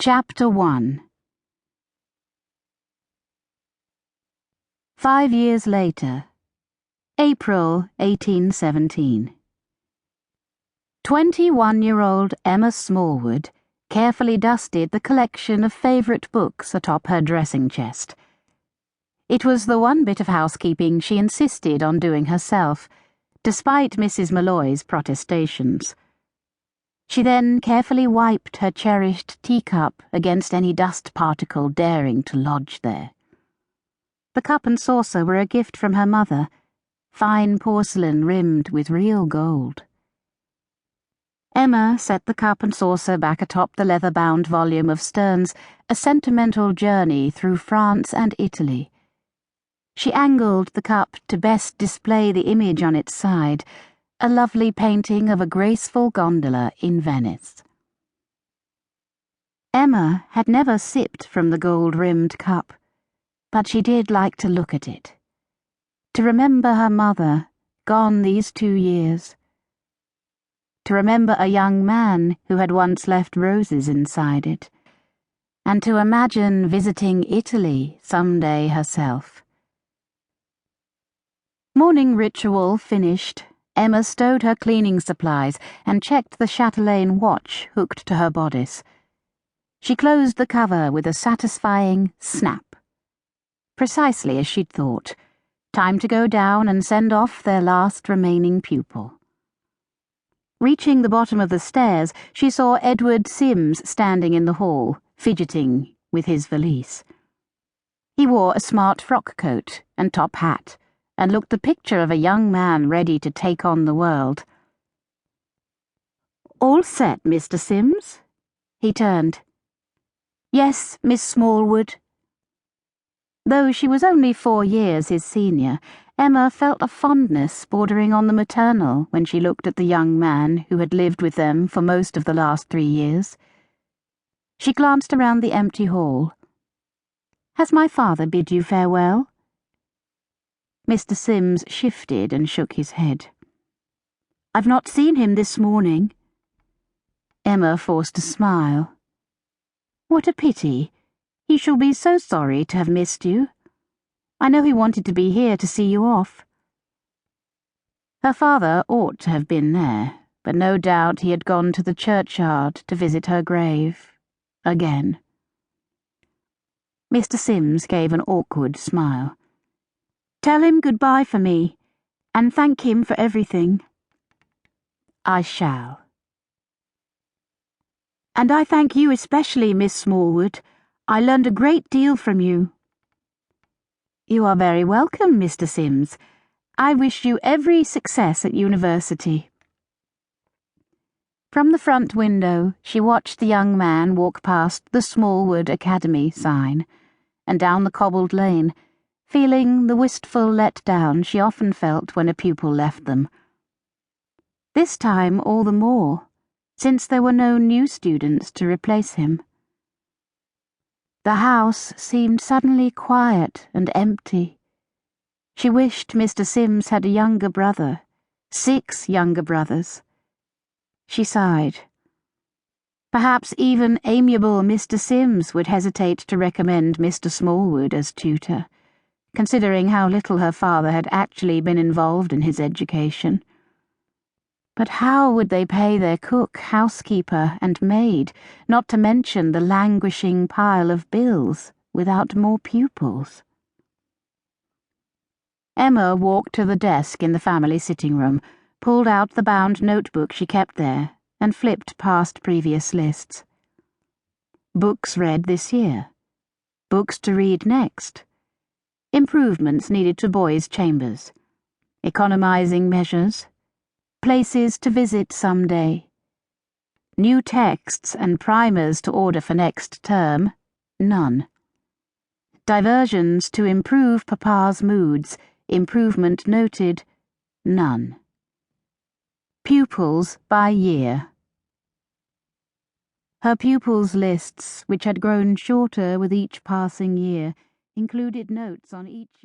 Chapter 1. 5 years later, April 1817. 21-year-old Emma Smallwood carefully dusted the collection of favourite books atop her dressing chest. It was the one bit of housekeeping she insisted on doing herself, despite Mrs. Malloy's protestations. She then carefully wiped her cherished teacup against any dust particle daring to lodge there. The cup and saucer were a gift from her mother, fine porcelain rimmed with real gold. Emma set the cup and saucer back atop the leather-bound volume of Sterne's A Sentimental Journey Through France and Italy. She angled the cup to best display the image on its side, a lovely painting of a graceful gondola in Venice. Emma had never sipped from the gold-rimmed cup, but she did like to look at it, to remember her mother, gone these 2 years, to remember a young man who had once left roses inside it, and to imagine visiting Italy some day herself. Morning ritual finished, Emma stowed her cleaning supplies and checked the chatelaine watch hooked to her bodice. She closed the cover with a satisfying snap. Precisely as she'd thought. Time to go down and send off their last remaining pupil. Reaching the bottom of the stairs, she saw Edward Sims standing in the hall, fidgeting with his valise. He wore a smart frock coat and top hat, and looked the picture of a young man ready to take on the world. "All set, Mr. Sims?" He turned. "Yes, Miss Smallwood." Though she was only 4 years his senior, Emma felt a fondness bordering on the maternal when she looked at the young man who had lived with them for most of the last 3 years. She glanced around the empty hall. "Has my father bid you farewell?" Mr. Sims shifted and shook his head. "I've not seen him this morning." Emma forced a smile. "What a pity. He shall be so sorry to have missed you. I know he wanted to be here to see you off." Her father ought to have been there, but no doubt he had gone to the churchyard to visit her grave. Again. Mr. Sims gave an awkward smile. "Tell him goodbye for me, and thank him for everything." "I shall." "And I thank you especially, Miss Smallwood. I learned a great deal from you." "You are very welcome, Mr. Sims. I wish you every success at university." From the front window, she watched the young man walk past the Smallwood Academy sign, and down the cobbled lane, feeling the wistful let-down she often felt when a pupil left them. This time all the more, since there were no new students to replace him. The house seemed suddenly quiet and empty. She wished Mr. Sims had a younger brother, 6 younger brothers. She sighed. Perhaps even amiable Mr. Sims would hesitate to recommend Mr. Smallwood as tutor, considering how little her father had actually been involved in his education. But how would they pay their cook, housekeeper, and maid, not to mention the languishing pile of bills, without more pupils? Emma walked to the desk in the family sitting room, pulled out the bound notebook she kept there, and flipped past previous lists. Books read this year. Books to read next. Improvements needed to boys' chambers. Economizing measures. Places to visit some day. New texts and primers to order for next term. None. Diversions to improve Papa's moods. Improvement noted. None. Pupils by year. Her pupils' lists, which had grown shorter with each passing year, included notes on each